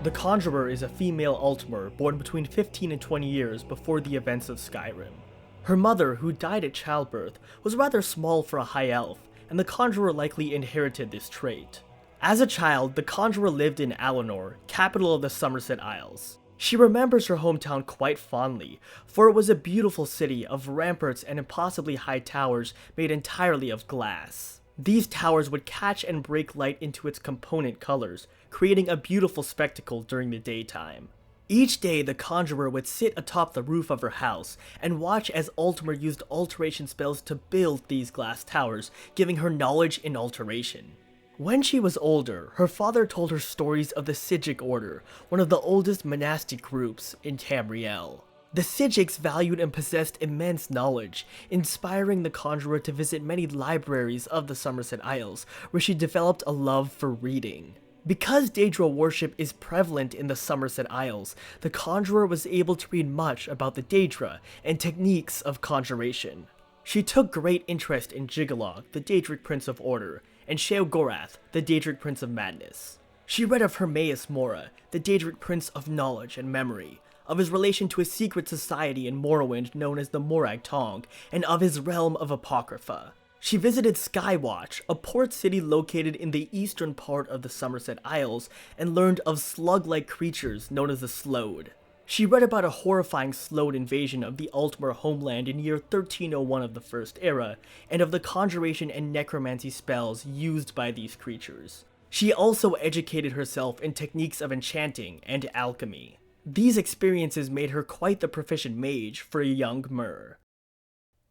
The Conjurer is a female Altmer born between 15 and 20 years before the events of Skyrim. Her mother, who died at childbirth, was rather small for a high elf, and the Conjurer likely inherited this trait. As a child, the Conjurer lived in Alinor, capital of the Somerset Isles. She remembers her hometown quite fondly, for it was a beautiful city of ramparts and impossibly high towers made entirely of glass. These towers would catch and break light into its component colors, creating a beautiful spectacle during the daytime. Each day, the Conjurer would sit atop the roof of her house and watch as Altmer used alteration spells to build these glass towers, giving her knowledge in alteration. When she was older, her father told her stories of the Psijic Order, one of the oldest monastic groups in Tamriel. The Psijics valued and possessed immense knowledge, inspiring the Conjurer to visit many libraries of the Somerset Isles, where she developed a love for reading. Because Daedra worship is prevalent in the Somerset Isles, the Conjurer was able to read much about the Daedra and techniques of conjuration. She took great interest in Jiggalog, the Daedric Prince of Order, and Sheogorath, the Daedric Prince of Madness. She read of Hermaeus Mora, the Daedric Prince of Knowledge and Memory, of his relation to a secret society in Morrowind known as the Morag Tong, and of his realm of Apocrypha. She visited Skywatch, a port city located in the eastern part of the Somerset Isles, and learned of slug-like creatures known as the Sload. She read about a horrifying Sload invasion of the Altmer homeland in year 1301 of the First Era, and of the conjuration and necromancy spells used by these creatures. She also educated herself in techniques of enchanting and alchemy. These experiences made her quite the proficient mage for a young Mer.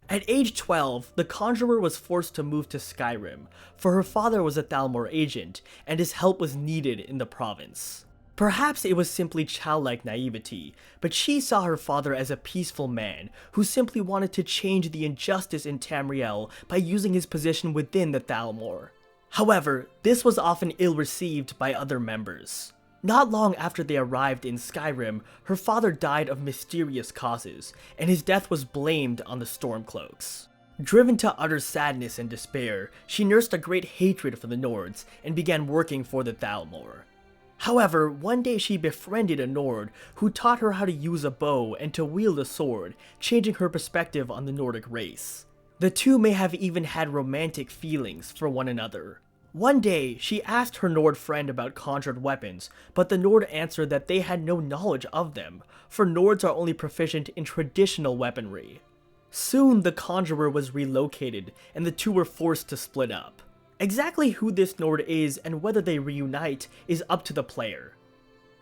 At age 12, the Conjurer was forced to move to Skyrim, for her father was a Thalmor agent, and his help was needed in the province. Perhaps it was simply childlike naivety, but she saw her father as a peaceful man who simply wanted to change the injustice in Tamriel by using his position within the Thalmor. However, this was often ill-received by other members. Not long after they arrived in Skyrim, her father died of mysterious causes, and his death was blamed on the Stormcloaks. Driven to utter sadness and despair, she nursed a great hatred for the Nords and began working for the Thalmor. However, one day she befriended a Nord who taught her how to use a bow and to wield a sword, changing her perspective on the Nordic race. The two may have even had romantic feelings for one another. One day, she asked her Nord friend about conjured weapons, but the Nord answered that they had no knowledge of them, for Nords are only proficient in traditional weaponry. Soon, the Conjurer was relocated, and the two were forced to split up. Exactly who this Nord is and whether they reunite is up to the player.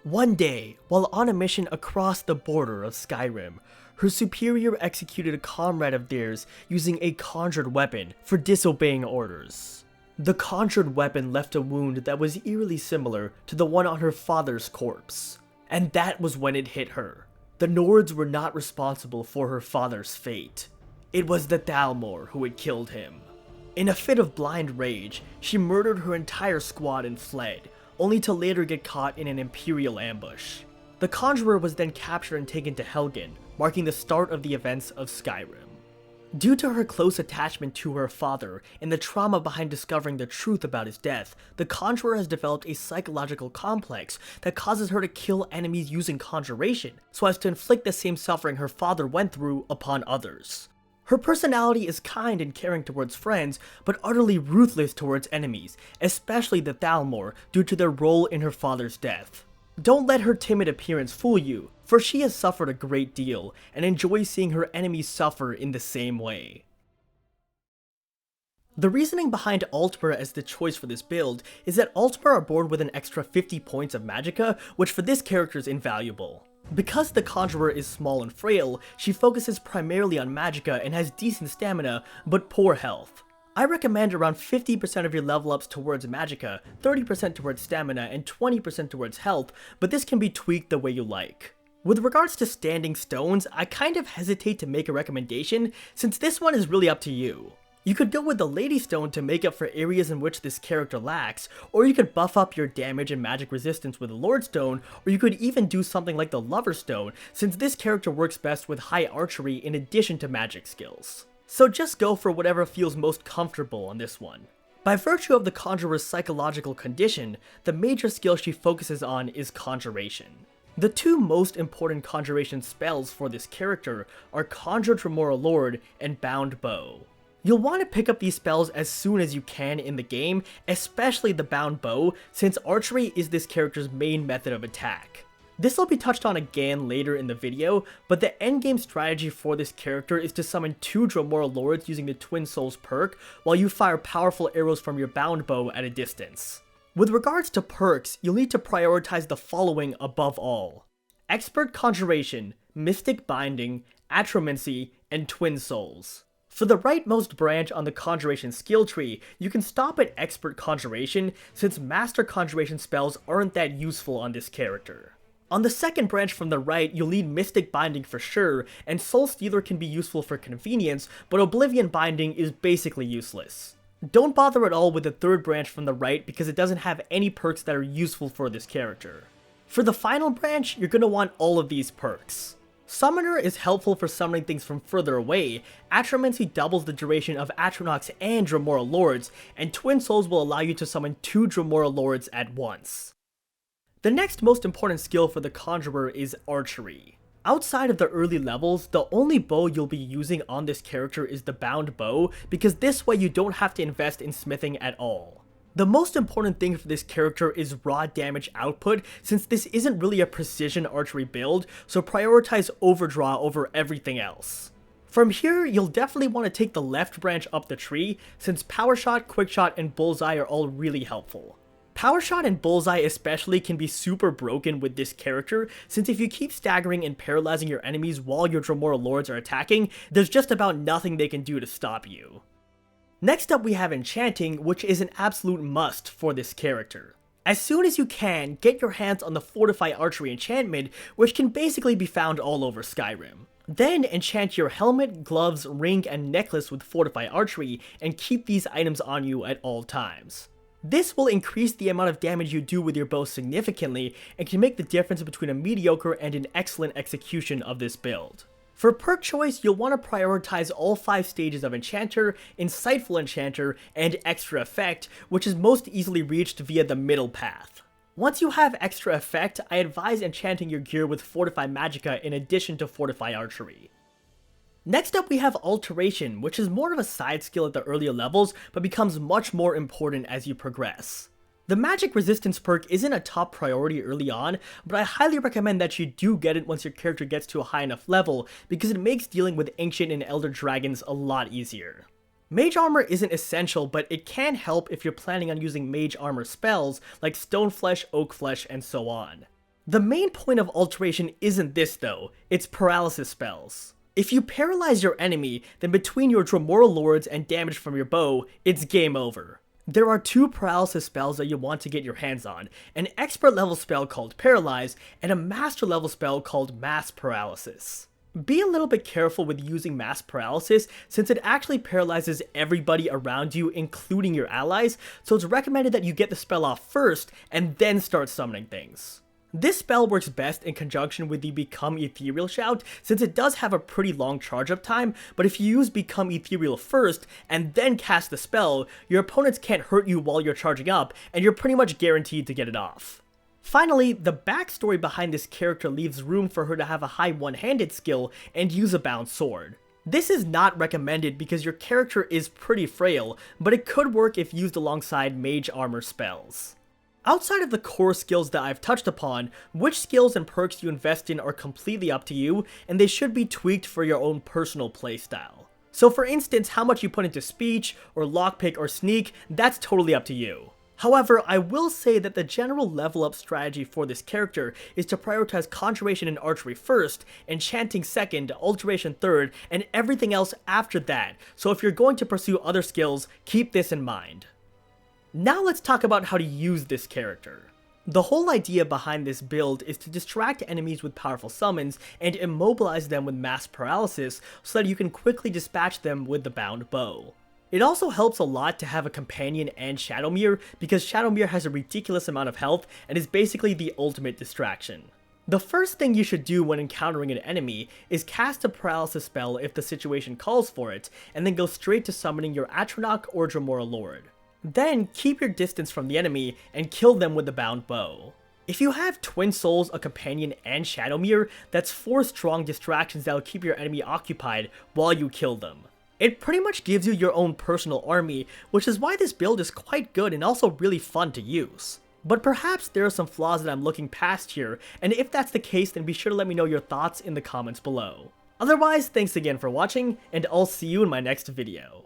One day, while on a mission across the border of Skyrim, her superior executed a comrade of theirs using a conjured weapon for disobeying orders. The conjured weapon left a wound that was eerily similar to the one on her father's corpse, and that was when it hit her. The Nords were not responsible for her father's fate. It was the Thalmor who had killed him. In a fit of blind rage, she murdered her entire squad and fled, only to later get caught in an Imperial ambush. The Conjurer was then captured and taken to Helgen, marking the start of the events of Skyrim. Due to her close attachment to her father and the trauma behind discovering the truth about his death, the Conjurer has developed a psychological complex that causes her to kill enemies using conjuration, so as to inflict the same suffering her father went through upon others. Her personality is kind and caring towards friends, but utterly ruthless towards enemies, especially the Thalmor, due to their role in her father's death. Don't let her timid appearance fool you, for she has suffered a great deal, and enjoys seeing her enemies suffer in the same way. The reasoning behind Altmer as the choice for this build is that Altmer are born with an extra 50 points of magicka, which for this character is invaluable. Because the Conjurer is small and frail, she focuses primarily on magicka and has decent stamina, but poor health. I recommend around 50% of your level ups towards magicka, 30% towards stamina, and 20% towards health, but this can be tweaked the way you like. With regards to standing stones, I kind of hesitate to make a recommendation, since this one is really up to you. You could go with the Lady Stone to make up for areas in which this character lacks, or you could buff up your damage and magic resistance with the Lord Stone, or you could even do something like the Lover Stone, since this character works best with high archery in addition to magic skills. So just go for whatever feels most comfortable on this one. By virtue of the Conjurer's psychological condition, the major skill she focuses on is Conjuration. The two most important Conjuration spells for this character are Conjure Dremora Lord and Bound Bow. You'll want to pick up these spells as soon as you can in the game, especially the Bound Bow, since Archery is this character's main method of attack. This will be touched on again later in the video, but the endgame strategy for this character is to summon 2 Dremora Lords using the Twin Souls perk, while you fire powerful arrows from your Bound Bow at a distance. With regards to perks, you'll need to prioritize the following above all: Expert Conjuration, Mystic Binding, Atromancy, and Twin Souls. For the rightmost branch on the Conjuration skill tree, you can stop at Expert Conjuration, since Master Conjuration spells aren't that useful on this character. On the second branch from the right, you'll need Mystic Binding for sure, and Soul Stealer can be useful for convenience, but Oblivion Binding is basically useless. Don't bother at all with the third branch from the right because it doesn't have any perks that are useful for this character. For the final branch, you're going to want all of these perks. Summoner is helpful for summoning things from further away, Atromancy doubles the duration of Atronachs and Dremora Lords, and Twin Souls will allow you to summon 2 Dremora Lords at once. The next most important skill for the Conjurer is Archery. Outside of the early levels, the only bow you'll be using on this character is the Bound Bow, because this way you don't have to invest in smithing at all. The most important thing for this character is raw damage output, since this isn't really a precision archery build, so prioritize overdraw over everything else. From here, you'll definitely want to take the left branch up the tree, since Power Shot, Quick Shot, and Bullseye are all really helpful. Power Shot and Bullseye especially can be super broken with this character, since if you keep staggering and paralyzing your enemies while your Dremora Lords are attacking, there's just about nothing they can do to stop you. Next up we have Enchanting, which is an absolute must for this character. As soon as you can, get your hands on the Fortify Archery enchantment, which can basically be found all over Skyrim. Then enchant your helmet, gloves, ring, and necklace with Fortify Archery, and keep these items on you at all times. This will increase the amount of damage you do with your bow significantly, and can make the difference between a mediocre and an excellent execution of this build. For perk choice, you'll want to prioritize all 5 stages of Enchanter, Insightful Enchanter, and Extra Effect, which is most easily reached via the middle path. Once you have Extra Effect, I advise enchanting your gear with Fortify Magicka in addition to Fortify Archery. Next up we have Alteration, which is more of a side skill at the earlier levels, but becomes much more important as you progress. The magic resistance perk isn't a top priority early on, but I highly recommend that you do get it once your character gets to a high enough level, because it makes dealing with Ancient and Elder Dragons a lot easier. Mage Armor isn't essential, but it can help if you're planning on using Mage Armor spells like Stone Flesh, Oak Flesh, and so on. The main point of Alteration isn't this though, it's Paralysis Spells. If you paralyze your enemy, then between your Dremora Lords and damage from your bow, it's game over. There are 2 paralysis spells that you want to get your hands on, an expert level spell called Paralyze, and a master level spell called Mass Paralysis. Be a little bit careful with using Mass Paralysis, since it actually paralyzes everybody around you, including your allies, so it's recommended that you get the spell off first, and then start summoning things. This spell works best in conjunction with the Become Ethereal Shout, since it does have a pretty long charge up time, but if you use Become Ethereal first, and then cast the spell, your opponents can't hurt you while you're charging up, and you're pretty much guaranteed to get it off. Finally, the backstory behind this character leaves room for her to have a high one-handed skill and use a bound sword. This is not recommended because your character is pretty frail, but it could work if used alongside Mage Armor spells. Outside of the core skills that I've touched upon, which skills and perks you invest in are completely up to you, and they should be tweaked for your own personal playstyle. So for instance, how much you put into speech, or lockpick, or sneak, that's totally up to you. However, I will say that the general level up strategy for this character is to prioritize Conjuration and Archery first, Enchanting second, Alteration third, and everything else after that, so if you're going to pursue other skills, keep this in mind. Now let's talk about how to use this character. The whole idea behind this build is to distract enemies with powerful summons and immobilize them with mass paralysis so that you can quickly dispatch them with the bound bow. It also helps a lot to have a companion and Shadowmere, because Shadowmere has a ridiculous amount of health and is basically the ultimate distraction. The first thing you should do when encountering an enemy is cast a paralysis spell if the situation calls for it, and then go straight to summoning your Atronach or Dremora Lord. Then keep your distance from the enemy and kill them with the bound bow. If you have Twin Souls, a companion, and Shadowmere, that's 4 strong distractions that will keep your enemy occupied while you kill them. It pretty much gives you your own personal army, which is why this build is quite good and also really fun to use. But perhaps there are some flaws that I'm looking past here, and if that's the case, then be sure to let me know your thoughts in the comments below. Otherwise, thanks again for watching, and I'll see you in my next video.